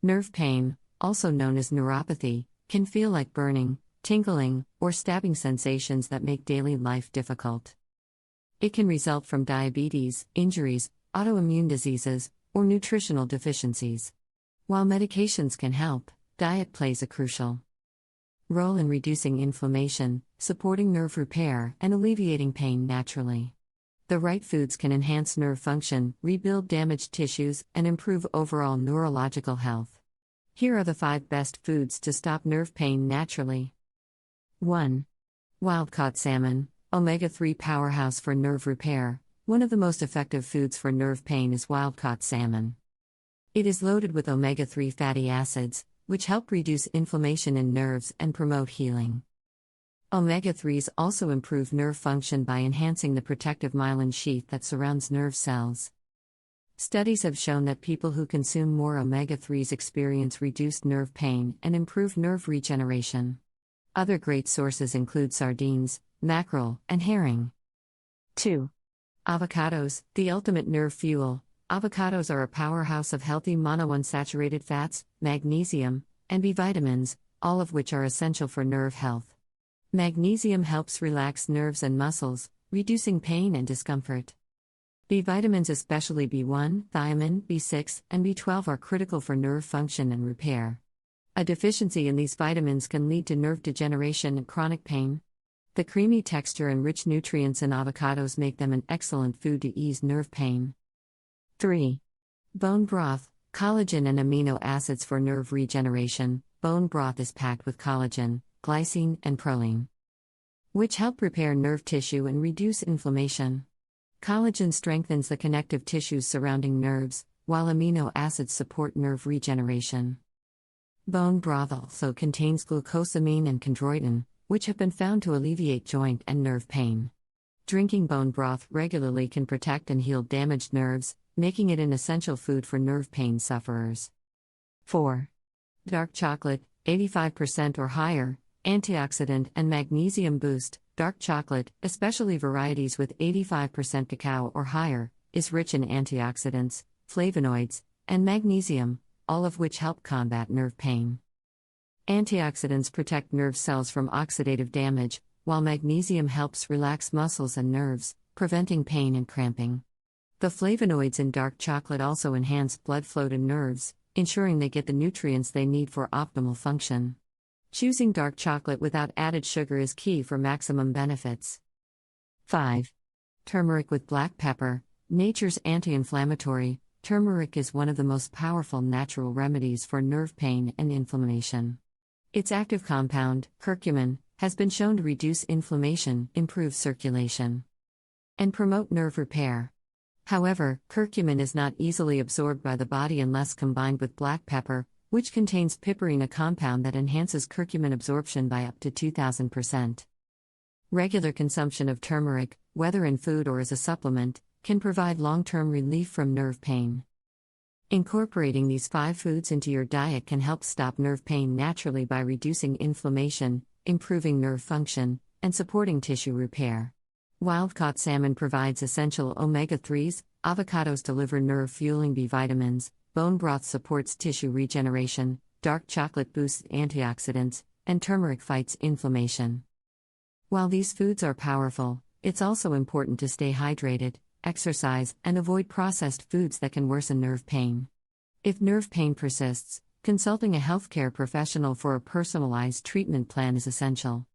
Nerve pain, also known as neuropathy, can feel like burning, tingling, or stabbing sensations that make daily life difficult. It can result from diabetes, injuries, autoimmune diseases, or nutritional deficiencies. While medications can help, diet plays a crucial role in reducing inflammation, supporting nerve repair, and alleviating pain naturally. The right foods can enhance nerve function, rebuild damaged tissues, and improve overall neurological health. Here are the 5 best foods to stop nerve pain naturally. 1. Wild-caught salmon, omega-3 powerhouse for nerve repair. One of the most effective foods for nerve pain is wild-caught salmon. It is loaded with omega-3 fatty acids, which help reduce inflammation in nerves and promote healing. Omega-3s also improve nerve function by enhancing the protective myelin sheath that surrounds nerve cells. Studies have shown that people who consume more omega-3s experience reduced nerve pain and improved nerve regeneration. Other great sources include sardines, mackerel, and herring. 2. Avocados, the ultimate nerve fuel. Avocados are a powerhouse of healthy monounsaturated fats, magnesium, and B vitamins, all of which are essential for nerve health. Magnesium helps relax nerves and muscles, reducing pain and discomfort. B vitamins, especially B1, thiamine, B6, and B12, are critical for nerve function and repair. A deficiency in these vitamins can lead to nerve degeneration and chronic pain. The creamy texture and rich nutrients in avocados make them an excellent food to ease nerve pain. 3. Bone broth, collagen and amino acids for nerve regeneration. Bone broth is packed with collagen, glycine, and proline, which help repair nerve tissue and reduce inflammation. Collagen strengthens the connective tissues surrounding nerves, while amino acids support nerve regeneration. Bone broth also contains glucosamine and chondroitin, which have been found to alleviate joint and nerve pain. Drinking bone broth regularly can protect and heal damaged nerves, making it an essential food for nerve pain sufferers. 4. Dark chocolate, 85% or higher, antioxidant and magnesium boost. Dark chocolate, especially varieties with 85% cacao or higher, is rich in antioxidants, flavonoids, and magnesium, all of which help combat nerve pain. Antioxidants protect nerve cells from oxidative damage, while magnesium helps relax muscles and nerves, preventing pain and cramping. The flavonoids in dark chocolate also enhance blood flow to nerves, ensuring they get the nutrients they need for optimal function. Choosing dark chocolate without added sugar is key for maximum benefits. 5. Turmeric with black pepper, nature's anti-inflammatory. Turmeric is one of the most powerful natural remedies for nerve pain and inflammation. Its active compound, curcumin, has been shown to reduce inflammation, improve circulation, and promote nerve repair. However, curcumin is not easily absorbed by the body unless combined with black pepper, which contains piperine, a compound that enhances curcumin absorption by up to 2,000%. Regular consumption of turmeric, whether in food or as a supplement, can provide long-term relief from nerve pain. Incorporating these 5 foods into your diet can help stop nerve pain naturally by reducing inflammation, improving nerve function, and supporting tissue repair. Wild-caught salmon provides essential omega-3s, avocados deliver nerve-fueling B vitamins, bone broth supports tissue regeneration, dark chocolate boosts antioxidants, and turmeric fights inflammation. While these foods are powerful, it's also important to stay hydrated, exercise, and avoid processed foods that can worsen nerve pain. If nerve pain persists, consulting a healthcare professional for a personalized treatment plan is essential.